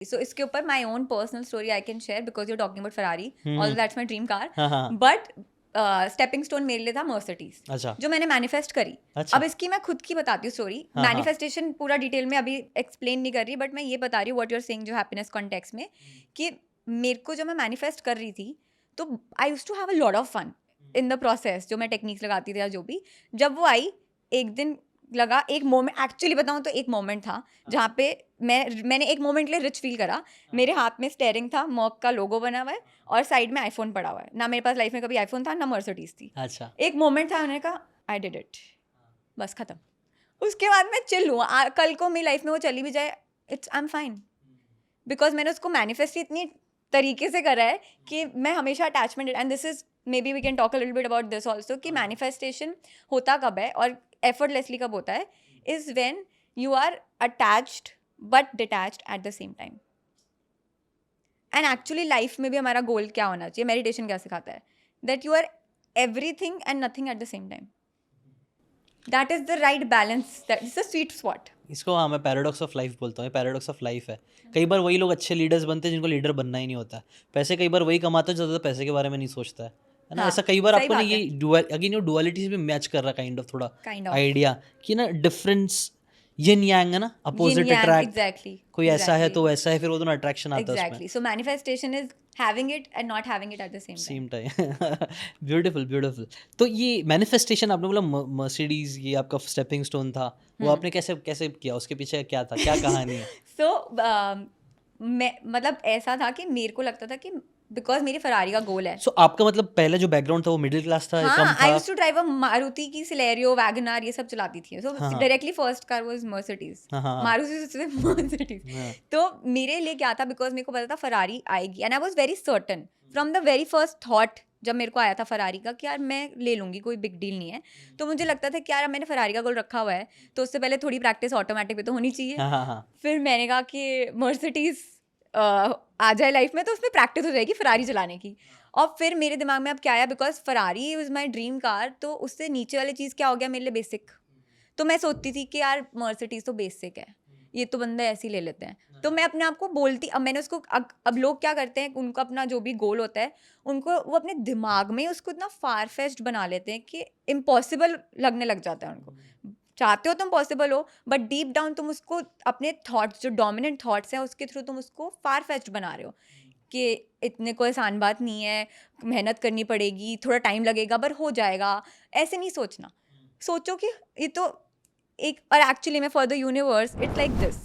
So इसके ऊपर my own personal story I can share because you're talking about Ferrari, although that's my dream car. हाँ But stepping stone मेरे लिए था Mercedes, अच्छा जो मैंने मैनिफेस्ट करी. अच्छा अब इसकी मैं खुद की बताती हूँ स्टोरी. हाँ मैनिफेस्टेशन पूरा डिटेल में अभी एक्सप्लेन नहीं कर रही, बट मैं ये बता रही हूँ व्हाट यू आर सेइंग जो हैप्पीनेस कॉन्टेक्स्ट में, कि मेरे को जब मैं मैनिफेस्ट कर रही थी तो I used to have a lot of fun in the process. जो मैं टेक्निक्स लगाती थी या जो भी, जब वो आई एक दिन लगा, एक मोमेंट एक्चुअली बताऊँ तो एक मोमेंट था जहाँ पे मैंने एक मोमेंट के लिए रिच फील करा. मेरे हाथ में स्टेयरिंग था, मर्क का लोगो बना हुआ है और साइड में आईफोन पड़ा हुआ है. ना मेरे पास लाइफ में कभी आईफोन था ना मर्सिडीज थी. अच्छा एक मोमेंट था, मैंने कहा आई डिड इट, बस खत्म. उसके बाद मैं चिल हूँ. कल को मेरी लाइफ में वो चली भी जाए, it's I am fine, because मैंने उसको मैनिफेस्ट इतनी तरीके से करा है कि मैं हमेशा attachment. And this is maybe we can talk a little bit about this also, कि मैनिफेस्टेशन होता कब है और एफर्टलेसली कब होता है, is when you are attached but detached at the same time. And actually life में भी हमारा गोल क्या होना चाहिए, मेडिटेशन क्या सिखाता है, that you are everything and nothing at the same time. That is the right balance, that is the sweet spot. इसको हाँ मैं पैराडॉक्स ऑफ लाइफ बोलता हूँ. ये पैराडॉक्स ऑफ लाइफ है. कई बार वही लोग अच्छे लीडर्स बनते हैं जिनको लीडर बनना ही नहीं होता. पैसे कई बार वही कमाते हैं जो ज़्यादा पैसे के बारे में नहीं सोचता है ना. हाँ, ऐसा कई बार सही आपको ना बात ये अगेन ये डुअलिटी में मैच कर रहा काइंड ऑफ थोड़ा काइंड ऑफ आइडिया कि ना डिफरेंस यिन यांग है ना, अपोजिट अट्रैक्ट. एग्जैक्टली. कोई ऐसा है तो वैसा है, फिर वो दोनों अट्रैक्शन आता है उसमें. Exactly. So manifestation is having it and not having it at the same time. Same time. Beautiful beautiful. तो ये मैनिफेस्टेशन आपने बोला मर्सिडीज ये आपका स्टेपिंग स्टोन था, वो आपने कैसे कैसे किया, उसके पीछे क्या था, क्या कहानी है? So मैं मतलब ऐसा था कि मेरे को लगता था कि बिकॉज मेरी फरारी का गोल है. सो आपका मतलब पहले जो बैकग्राउंड था वो मिडिल क्लास था, कम हाँ, था? I used to drive a Maruti की सिलेरियो, वैगनआर, ये सब चलाती थी. सो हाँ, हाँ. Directly first car was Mercedes. हाँ हाँ मारुति से मर्सिडीज. हाँ. तो मेरे लिए क्या था, बिकॉज मेरे को पता था फरारी आएगी and I was very certain from the very first thought जब मेरे को आया था फरारी का, कि यार मैं ले लूंगी, कोई बिग डील नहीं है. तो मुझे लगता था कि यार मैंने फरारी का गोल रखा हुआ है तो उससे पहले थोड़ी प्रैक्टिस ऑटोमेटिक भी तो होनी चाहिए. हाँ हाँ हाँ. फिर मैंने कहा कि मर्सिडीज आ जाए लाइफ में तो उसमें प्रैक्टिस हो जाएगी फरारी चलाने की. और फिर मेरे दिमाग में अब क्या आया, because Ferrari is my dream car, तो उससे नीचे वाली चीज़ क्या हो गया मेरे लिए, बेसिक. तो मैं सोचती थी कि यार मर्सिडीज तो बेसिक है, ये तो बंदे ऐसे ही ले लेते हैं. तो मैं अपने आप को बोलती, अब मैंने उसको अब लोग क्या करते हैं, उनको अपना जो भी गोल होता है उनको वो अपने दिमाग में उसको इतना फार फेस्ट बना लेते हैं कि इम्पॉसिबल लगने लग जाता है उनको. चाहते हो तुम पॉसिबल हो, बट डीप डाउन तुम उसको अपने थॉट्स, जो डोमिनेंट थॉट्स हैं उसके थ्रू तुम उसको फार फेस्ट बना रहे हो कि इतने कोई आसान बात नहीं है, मेहनत करनी पड़ेगी, थोड़ा टाइम लगेगा पर हो जाएगा. ऐसे नहीं सोचना. सोचो कि ये तो एक, और एक्चुअली में for the universe it's like this.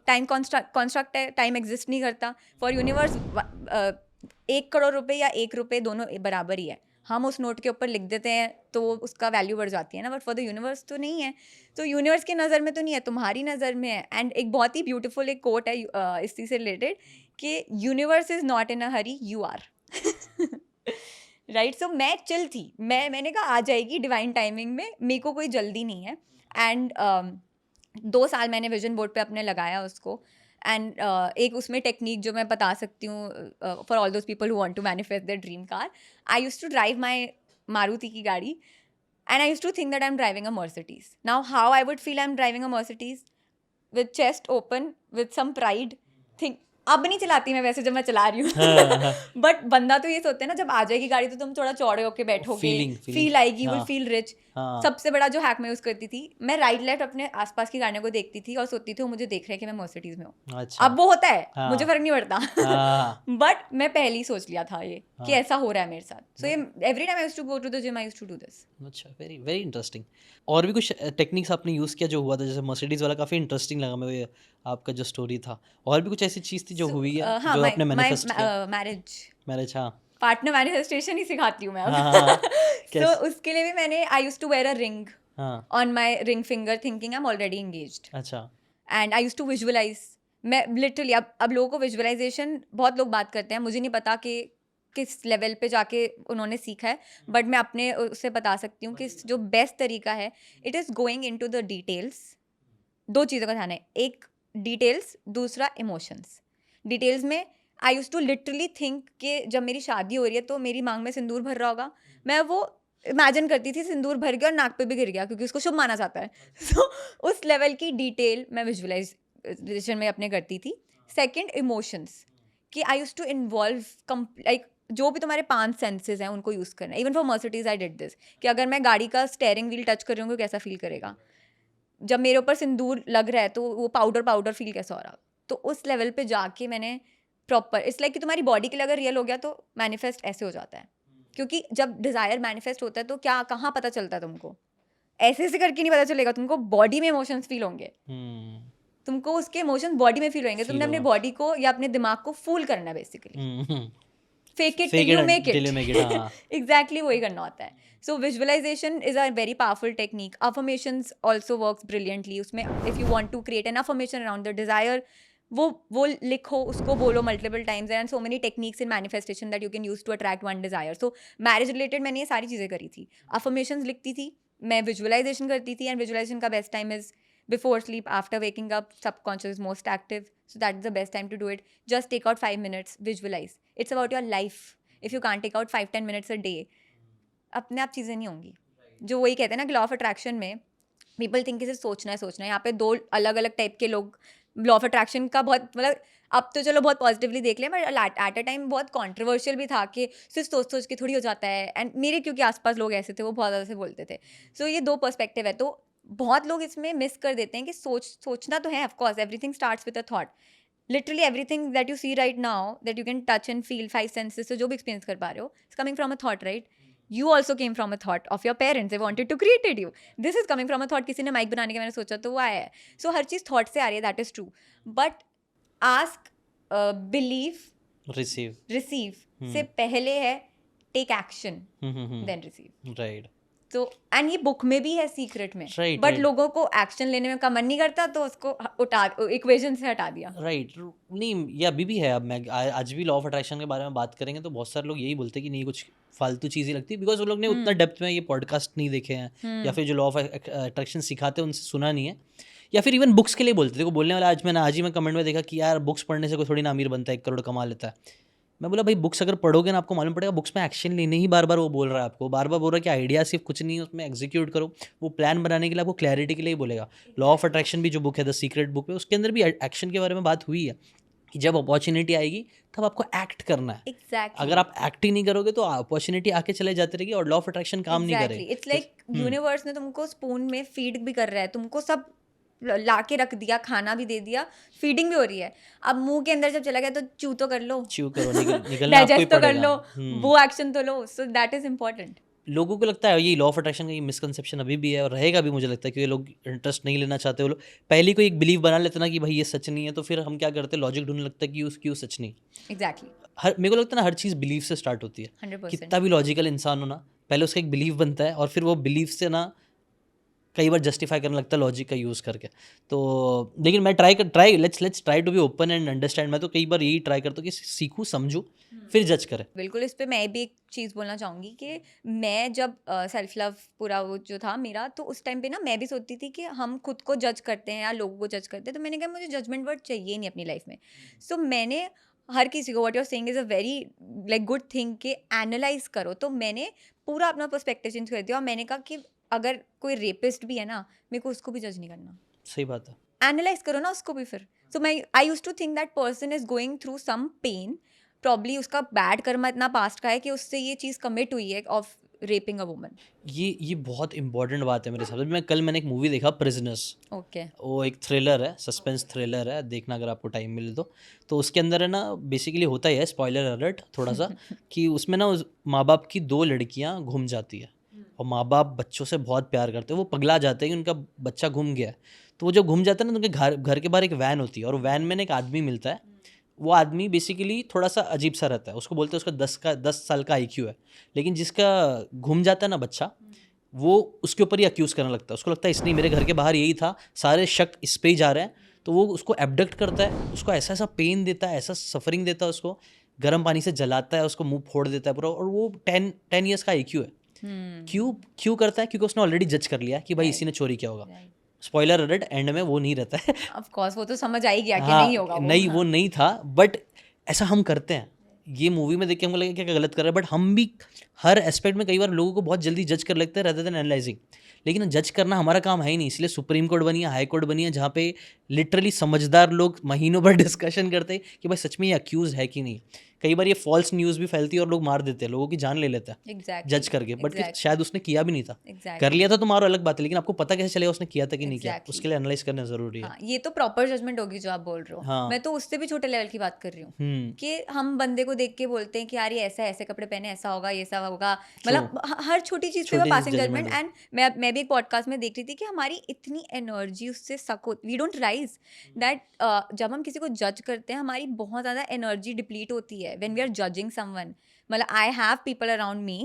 Time construct है, टाइम एग्जिस्ट नहीं करता. फॉर यूनिवर्स 1 करोड़ रुपए या 1 रुपये दोनों बराबर ही है. हम उस नोट के ऊपर लिख देते हैं तो उसका वैल्यू बढ़ जाती है ना, बट फॉर द यूनिवर्स तो नहीं है. तो यूनिवर्स की नज़र में तो नहीं है, तुम्हारी नज़र में है. एंड एक बहुत ही ब्यूटीफुल एक कोट है इस चीज़ से रिलेटेड कि universe is not in a hurry, you are. Right. So मैं चिल थी, मैंने कहा आ जाएगी डिवाइन टाइमिंग में, मेरे को कोई जल्दी नहीं है. एंड 2 साल मैंने विजन बोर्ड पे अपने लगाया उसको. एंड एक उसमें टेक्निक जो मैं बता सकती हूँ for all those people who want to manifest their dream car, I used to drive my Maruti की गाड़ी and I used to think that I'm driving a Mercedes. Now how I would feel I'm driving a Mercedes, with chest open, with some pride. think अब नहीं चलाती मैं वैसे जब मैं चला रही हूँ, बट बंदा तो ये सोचते हैं ना जब आ जाएगी गाड़ी तो तुम थोड़ा चौड़े होके बैठोगे, फील आएगी, विल फील रिच. सबसे बड़ा जो हैक मैं यूज करती थी, मैं राइट लेफ्ट अपने आसपास की गाड़ियों को देखती थी और सोचती थी वो मुझे देख रहे हैं कि मैं मर्सिडीज में हूँ. अच्छा. अब वो होता है, मुझे फर्क नहीं पड़ता, बट मैं पहले ही सोच लिया था ये कि ऐसा हो रहा है मेरे साथ. सो ये every time I used to go to the gym, I used to do this. अच्छा, वेरी वेरी इंटरेस्टिंग. और भी कुछ टेक्निक्स आपने यूज़ किया जो हुआ था, जैसे मर्सिडीज वाला काफ़ी इंटरेस्टिंग लगा मुझे आपका जो स्टोरी था. और भी कुछ ऐसी चीज़ थी जो हुई है जो आपने मैनिफेस्ट किया? मैरिज. हाँ, पार्टनर मैनिफेस्टेशन ही सिखाती हूँ मैं अब. हाँ. तो उसके लिए भी मैंने I used to wear a ring हाँ. On my ring finger thinking I am already engaged. अच्छा. And I used to visualise. मैं लिटरली अब लोगों को विजुअलाइजेशन बहुत लोग बात करते हैं, मुझे नहीं पता कि किस लेवल पे जाके उन्होंने सीखा है, बट मैं अपने उससे बता सकती हूँ कि जो बेस्ट तरीका है, it is going into the details. 2 चीज़ों का ध्यान है, एक डिटेल्स, दूसरा इमोशंस. डिटेल्स में I used to literally think कि जब मेरी शादी हो रही है तो मेरी मांग में सिंदूर भर रहा होगा, मैं वो इमेजिन करती थी सिंदूर भर गया और नाक पे भी गिर गया क्योंकि उसको शुभ माना जाता है. सो उस लेवल की डिटेल मैं विजुअलाइजेशन में अपने करती थी. सेकंड इमोशंस, कि आई यूज टू इन्वॉल्व लाइक जो भी तुम्हारे 5 सेंसेस हैं उनको यूज़ करना. Even for Mercedes I did this, कि अगर मैं गाड़ी का स्टेयरिंग व्हील टच कर रही हूँ कैसा फील करेगा, जब मेरे ऊपर सिंदूर लग रहा है तो वो पाउडर पाउडर फील कैसा हो रहा. तो उस लेवल पे जाके मैंने प्रॉपर, इट्स लाइक कि तुम्हारी बॉडी के लिए अगर रियल हो गया तो मैनिफेस्ट ऐसे हो जाता है. क्योंकि जब डिज़ायर मैनिफेस्ट होता है तो क्या कहाँ पता चलता है तुमको, ऐसे ऐसे करके नहीं पता चलेगा, तुमको बॉडी में इमोशंस फील होंगे, तुमको उसके इमोशंस बॉडी में फील होंगे. तुमने अपने बॉडी को या अपने दिमाग को फूल करना है basically. Fake it till you make it. Exactly वही करना होता है. So visualisation is a very powerful technique. Affirmations also works brilliantly. उसमें if you want to create an affirmation around the desire, वो लिखो, उसको बोलो multiple times. And so many techniques in manifestation that you can use to attract one desire. So marriage related मैंने ये सारी चीज़ें करी थी. अफर्मेशंस लिखती थी, मैं विजुअलाइजेशन करती थी. एंड विजुअलाइजेशन का best time is before sleep, after waking up. Subconscious is most active, so that's the best time to do it. Just take out 5 minutes, visualize. It's about your life. If you can't take out 5-10 minutes a day, अपने आप चीज़ें नहीं होंगी. जो वही कहते हैं ना कि लॉ ऑफ अट्रैक्शन में पीपल थिंक सिर्फ सोचना है. यहाँ पे 2 अलग अलग टाइप के लोग लॉ ऑफ अट्रैक्शन का बहुत, मतलब अब तो चलो बहुत पॉजिटिवली देख लें, बट एट अ टाइम बहुत कॉन्ट्रोवर्शियल भी था कि सिर्फ सोच के थोड़ी हो जाता है. एंड मेरे क्योंकि आसपास लोग ऐसे थे, वो बहुत ज़्यादा से बोलते थे. सो ये 2 पर्सपेक्टिव है. तो बहुत लोग इसमें मिस कर देते हैं कि सोचना तो है. Of course everything starts with a thought. Literally everything that you see right now, that you can touch and feel 5 senses से जो भी एक्सपीरियंस कर पा रहे हो, it's coming from a thought, right? You also came from a thought of your parents. They wanted to create you. This is coming from a thought. किसी ने mic बनाने के मैंने सोचा तो वो आया है. So हर चीज़ थॉट से आ रही है. That is true. But ask, believe, receive से पहले है take action, then receive. Right. तो एंड ये बुक में भी है सीक्रेट में. Right, but right. लोगों को एक्शन लेने में का मन नहीं करता तो उसको उठा इक्वेशन से हटा दिया. राइट. नहीं, ये अभी भी है. अब मैं आज भी लॉ ऑफ अट्रैक्शन के बारे में बात करेंगे तो बहुत सारे लोग यही बोलते हैं कि नहीं, कुछ फालतू चीज़ें लगती है, बिकॉज वो लोग ने उतना डेप्थ में ये पॉडकास्ट नहीं देखे हैं, या फिर जो लॉ ऑफ अट्रैक्शन सिखाते हैं उनसे सुना नहीं है, या फिर इवन बुक्स के लिए बोलते थे. को बोलने वाला आज ही मैं कमेंट में देखा कि यार बुक्स पढ़ने से कोई थोड़ी ना अमीर बनता है, 1 करोड़ कमा लेता है. मैं बोला भाई बुक्स अगर पढ़ोगे ना आपको मालूम पड़ेगा बुक्स में एक्शन लेने ही बार बार वो बोल रहा है आपको, बार बार बोल रहा है कि आइडिया सिर्फ कुछ नहीं है, उसमें एग्जीक्यूट करो. वो प्लान बनाने के लिए आपको क्लैरिटी के लिए ही बोलेगा. लॉ ऑफ अट्रैक्शन भी जो बुक है द सीक्रेट बुक है, उसके अंदर भी एक्शन के बारे में बात हुई है कि जब अपॉर्चुनिटी आएगी तब आपको एक्ट करना है. Exactly. अगर आप एक्ट ही नहीं करोगे तो अपॉर्चुनिटी आके चले जाती रहेगी और लॉ ऑफ अट्रैक्शन काम नहीं करेगी. इट्स लाइक यूनिवर्स ने तुमको स्पून में फीड भी कर रहा है, तुमको सब ला के रख दिया, खाना भी दे दिया, फीडिंग भी हो रही है. अब मुंह के अंदर जब चला गया तो च्यू तो कर लो, निकलना आपको ही डाइजेस्ट तो कर पड़ेगा. लो, वो एक्शन तो लो. So that is important. लोगों को लगता है ये लॉ ऑफ अट्रैक्शन का ये मिसकंसेप्शन अभी भी है और रहेगा भी, मुझे लगता है, क्योंकि लोग इंटरेस्ट नहीं लेना चाहते. वो लोग पहले कोई एक बिलीव बना लेते ना कि भाई ये सच नहीं है, तो फिर हम क्या करते हैं, लॉजिक ढूंढने लगता है कि क्यों सच नहीं. एग्जैक्टली. मेरे को लगता है ना हर चीज़ बिलीव से स्टार्ट होती है. 100%. कितना भी लॉजिकल इंसान हो ना, पहले उसका एक बिलीव बनता है और फिर वो बिलीव से ना कई बार जस्टिफाई करने लगता है लॉजिक का यूज़ करके. तो लेकिन मैं let's try to be open and understand. मैं तो कई बार यही ट्राई करता हूँ कि सीखूँ, समझूँ, फिर जज करें. बिल्कुल. इस पे मैं भी एक चीज़ बोलना चाहूँगी कि मैं जब सेल्फ लव पूरा वो जो था मेरा, तो उस टाइम पे ना मैं भी सोचती थी कि हम खुद को जज करते हैं या लोगों को जज करते हैं, तो मैंने कहा मुझे जजमेंट वर्ड चाहिए नहीं अपनी लाइफ में. सो मैंने हर किसी को, what you are saying is a very like good thing कि एनालाइज करो. तो मैंने पूरा अपना पर्सपेक्टिव चेंज कर दिया और मैंने कहा कि अगर कोई रेपिस्ट भी है ना, मेरे को उसको भी जज नहीं करना. सही बात है. एनालाइज करो ना उसको भी फिर. So I used to think that person is going through some pain, probably उसका बैड कर्मा इतना पास्ट का है कि उससे ये चीज़ कमिट हुई है ऑफ रेपिंग अ वुमन. ये बहुत इंपॉर्टेंट बात है मेरे हिसाब से. मैंने एक मूवी देखा प्रिजनर्स. ओके. वो एक थ्रिलर है, सस्पेंस थ्रिलर है, देखना अगर आपको टाइम मिले तो उसके अंदर है ना बेसिकली होता ही है, स्पॉइलर अलर्ट थोड़ा सा, कि उसमें ना माँ बाप की 2 लड़कियाँ घूम जाती है और माँ बाप बच्चों से बहुत प्यार करते हैं. वो पगला जाते हैं कि उनका बच्चा घूम गया है. तो वो जब घूम जाता है ना, तो उनके घर के बाहर एक वैन होती है और वैन में एक आदमी मिलता है. वो आदमी बेसिकली थोड़ा सा अजीब सा रहता है. उसको बोलते हैं उसका 10 साल का IQ है, लेकिन जिसका घूम जाता है ना बच्चा, वो उसके ऊपर ही अक्यूज़ करने लगता है. उसको लगता है इसने मेरे घर के बाहर यही था, सारे शक इस पे ही जा रहे हैं. तो वो उसको एब्डक्ट करता है, उसको ऐसा ऐसा पेन देता है, ऐसा सफरिंग देता है, उसको गर्म पानी से जलाता है, उसको मुंह फोड़ देता है पूरा. और वो 10 ईयर्स का IQ है. क्यों करता है? क्योंकि उसने ऑलरेडी जज कर लिया कि भाई इसी ने चोरी किया होगा. स्पॉइलर अलर्ट, एंड में वो नहीं रहता है. ऑफ कोर्स वो तो समझ आई गया कि हाँ, नहीं होगा वो. नहीं, वो नहीं था, बट ऐसा हम करते हैं. ये मूवी में देख के हमको लगा क्या गलत कर रहे हैं, बट हम भी हर एस्पेक्ट में कई बार लोगों को बहुत जल्दी जज कर लगते हैं रेदर देन एनालाइजिंग. लेकिन जज करना हमारा काम है ही नहीं, इसलिए सुप्रीम कोर्ट बनी है, हाई कोर्ट बनी है, जहाँ पे लिटरली समझदार लोग महीनों भर डिस्कशन करते हैं कि भाई सच में ये अक्यूज है कि नहीं। कई बार ये फॉल्स न्यूज़ भी फैलती है और लोग मार देते हैं, लोगों की जान ले लेते हैं जज करके, बट शायद उसने किया भी नहीं था। कर लिया था तो मारो अलग बात है, लेकिन आपको पता कैसे चलेगा उसने किया था कि नहीं किया, उसके लिए एनालाइज करना जरूरी है। ये तो प्रॉपर जजमेंट होगी जो आप बोल रहे हो। मैं तो उससे भी छोटे लेवल की बात कर रही हूँ कि हम बंदे को देख के बोलते हैं कि यार ये ऐसा ऐसे कपड़े पहने, ऐसा होगा, ये सब होगा, मतलब हर छोटी चीज पे पासिंग जजमेंट। एंड मैं भी एक पॉडकास्ट में देख रही थी कि हमारी इतनी एनर्जी उससे सक होती, वी डोंट राइज दैट जब हम किसी को जज करते हैं हमारी बहुत ज़्यादा एनर्जी डिप्लीट होती है when we are judging someone. मतलब I have people around me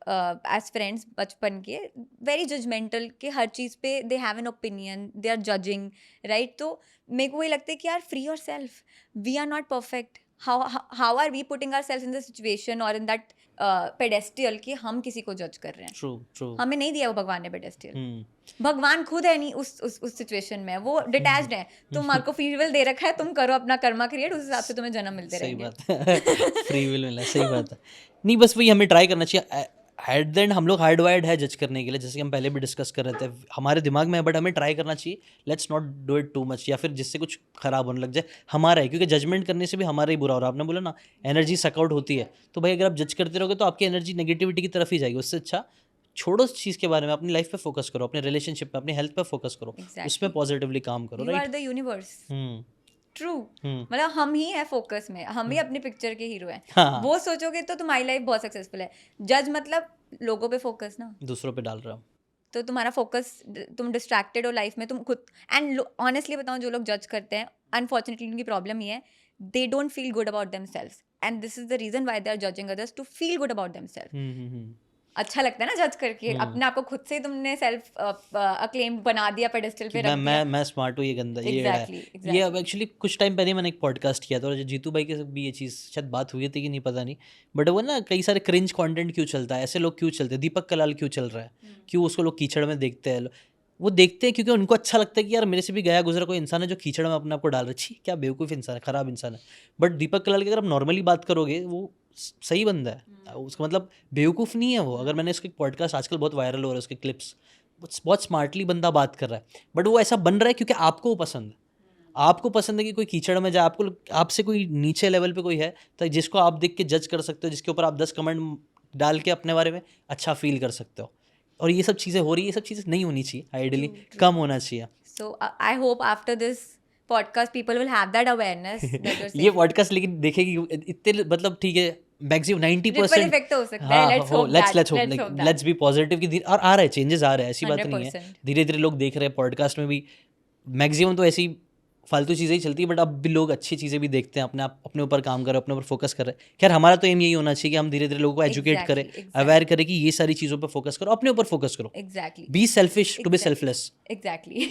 as friends बचपन के, वेरी जजमेंटल, के हर चीज़ पे they have an opinion, they are judging, right. तो मेरे को वही लगता है कि यार free yourself, we are not perfect, how are we putting ourself in the situation और इन दैट पेडेस्टियल कि हम किसी को जज कर रहे हैं। True. हमें नहीं दिया वो भगवान ने पेडेस्टियल, भगवान खुद है नहीं उस सिचुएशन में, वो डिटैच्ड है। तुम्हारे को फ्री विल दे रखा है, तुम करो अपना कर्मा क्रिएट, उस हिसाब से तुम्हें जन्म मिलते रहेंगे। सही बात है। फ्री विल मिला, सही बात है। नहीं बस वही हमें ट्राई करना चाहिए। एट द एंड हम लोग हार्ड वायर्ड है जज करने के लिए, जैसे कि हम पहले भी डिस्कस कर रहे थे, हमारे दिमाग में है, बट हमें ट्राई करना चाहिए let's not do it too much, या फिर जिससे कुछ खराब होने लग जाए हमारा है, क्योंकि जजमेंट करने से भी हमारा ही बुरा हो रहा है। आपने बोला ना एनर्जी सकआउट होती है, तो भाई अगर आप जज करते रहोगे तो आपकी एनर्जी नेगेटिविटी की तरफ ही जाएगी। उससे अच्छा छोड़ो उस चीज़ के बारे में, अपनी लाइफ पे फोकस करो, अपने रिलेशनशिप पे, अपनी हेल्थ पे फोकस करो, उसमें पॉजिटिवली काम करो। You are the universe. True, मतलब हम ही है फोकस में, हम ही अपनी पिक्चर के हीरो हैं। वो सोचोगे तो तुम्हारी लाइफ बहुत सक्सेसफुल है। जज मतलब लोगों पे फोकस ना, दूसरों पे डाल रहा हूँ, तो तुम्हारा फोकस, तुम डिस्ट्रैक्टेड हो लाइफ में, तुम खुद। एंड ऑनेस्टली बताऊं, जो लोग जज करते हैं अनफॉर्चुनेटली उनकी प्रॉब्लम ये है, they don't feel good about themselves, and this is the reason why they are judging others, to feel good about themselves. अच्छा लगता है ना जज करके, अपने आप को खुद से तुमने सेल्फ अक्लेम बना दिया, पेडेस्टल पे रख दिया। मैं स्मार्ट हूँ, ये गंदा, ये exactly. ये अब एक्चुअली कुछ टाइम पहले मैंने एक पॉडकास्ट किया था और जीतू भाई के साथ भी ये चीज़ शायद बात हुई थी कि नहीं पता नहीं, बट वो ना कई सारे क्रिंज कंटेंट क्यों चलता है, ऐसे लोग क्यों चलते हैं, दीपक कलाल क्यों चल रहा है, क्यों उसको लोग कीचड़ में देखते हैं, वो देखते हैं क्योंकि उनको अच्छा लगता है कि यार मेरे से भी गया गुजरा कोई इंसान है जो कीचड़ में अपने आप को डाल रहा है, छी क्या बेवकूफ़ इंसान है, ख़राब इंसान है। बट दीपक कलाल की अगर आप नॉर्मली बात करोगे वो सही बंदा है, उसका मतलब बेवकूफ़ नहीं है वो। अगर मैंने उसके पॉडकास्ट आजकल बहुत वायरल हो रहा है, उसके क्लिप्स बहुत स्मार्टली बंदा बात कर रहा है, बट वो ऐसा बन रहा है क्योंकि आपको वो पसंद है। आपको पसंद है कि कोई कीचड़ में जाए, आपको आपसे कोई नीचे लेवल पे कोई है तो जिसको आप देख के जज कर सकते हो, जिसके ऊपर आप 10 कमेंट डाल के अपने बारे में अच्छा फील कर सकते हो, और ये सब चीज़ें हो रही है, ये सब चीज़ें नहीं होनी चाहिए, आइडियली कम होना चाहिए। So I hope after this podcast people will have that awareness. ये पॉडकास्ट लेकिन देखेगी इतने, मतलब ठीक है मैक्सिमम 90% इफेक्ट हो सकता है, लेट्स बी पॉजिटिव की, और आ रहा है, चेंजेस आ रहे हैं, ऐसी बात नहीं है, धीरे धीरे लोग देख रहे हैं पॉडकास्ट में भी। मैक्सिमम तो ऐसी फालतू चीज़ें ही चलती है, बट अब भी लोग अच्छी चीज़ें भी देखते हैं, अपने आप अपने ऊपर काम करें, अपने ऊपर फोकस करें। खैर हमारा तो एम यही होना चाहिए कि हम धीरे धीरे लोगों को एजुकेट करें, अवेयर करें कि ये सारी चीज़ों पर फोकस करो, अपने ऊपर फोकस करो, be selfish to be selfless. Exactly.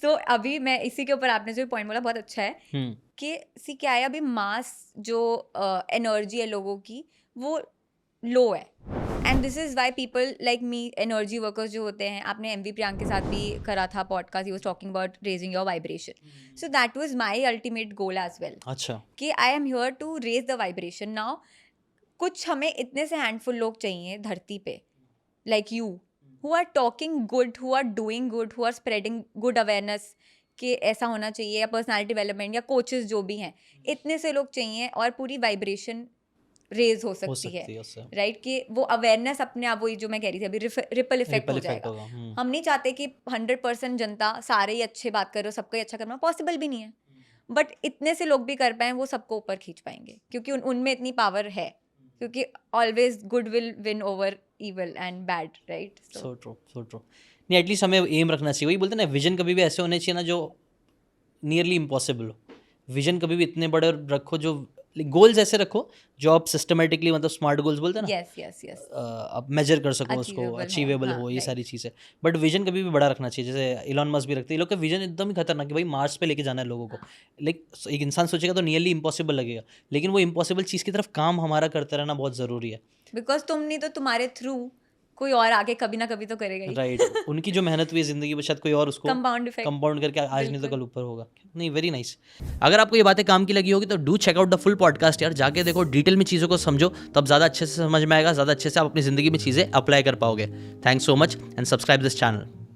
So अभी मैं इसी के ऊपर, आपने जो पॉइंट बोला बहुत अच्छा है कि सी क्या है, अभी मास जो एनर्जी है लोगों की वो लो है, and this is why people like me, energy workers जो होते हैं, आपने एमवी प्रियांक के साथ भी करा था podcast, he was talking about raising your vibration, so that was my ultimate goal as well. अच्छा, कि I am here to raise the vibration. Now कुछ हमें इतने से हैंडफुल लोग चाहिए धरती पे, like you, who are talking good, who are doing good, who are spreading good awareness कि ऐसा होना चाहिए, या पर्सनालिटी डेवलपमेंट, या कोचेस जो भी हैं, इतने से लोग चाहिए और पूरी वाइब्रेशन रेज हो सकती है, राइट। कि वो अवेयरनेस अपने आप, वही जो मैं कह रही थी अभी, रिपल इफेक्ट हो जाएगा। हम नहीं चाहते कि 100% जनता सारे ही अच्छे बात कर रहे हो, सबको ही अच्छा करना पॉसिबल भी नहीं है, बट इतने से लोग भी कर पाए वो सबको ऊपर खींच पाएंगे, क्योंकि उनमें इतनी पावर है, क्योंकि always good will win over evil and bad, right. So true, so true. नहीं, एटलीस्ट हमें एम रखना चाहिए, वही बोलते हैं ना, विजन कभी भी ऐसे होने चाहिए ना जो नियरली इम्पॉसिबल हो। विजन कभी भी इतने बड़े रखो, जो गोल्स ऐसे रखो जो आप सिस्टमेटिकली, मतलब स्मार्ट गोल्स बोलते हैं ना, आप मेजर कर सको उसको, अचीवेबल हो, ये सारी चीज़ें। बट विजन कभी भी बड़ा रखना चाहिए, जैसे इलॉन मस्क भी रखते हैं। ये लोग का विजन एकदम ही खतरनाक है, भाई मार्स पे लेके जाना है लोगों को। लाइक एक इंसान सोचेगा तो नियरली इम्पॉसिबल लगेगा, लेकिन वो इम्पॉसिबल चीज़ की तरफ काम हमारा करते रहना बहुत ज़रूरी है, बिकॉज तुम नहीं तो तुम्हारे थ्रू कोई और आगे कभी ना कभी तो करेगा ही। राइट उनकी जो मेहनत हुई है जिंदगी में शायद कोई और उसको कंपाउंड इफेक्ट कंपाउंड करके आज नहीं तो कल ऊपर होगा। नहीं वेरी नाइस। अगर आपको ये बातें काम की लगी होगी तो do check out the full podcast यार, जाके देखो, डिटेल में चीज़ों को समझो, तब ज़्यादा अच्छे से समझ में आएगा, ज़्यादा अच्छे से आप अपनी ज़िंदगी में चीज़ें अप्लाई कर पाओगे। Thanks so much and subscribe this channel.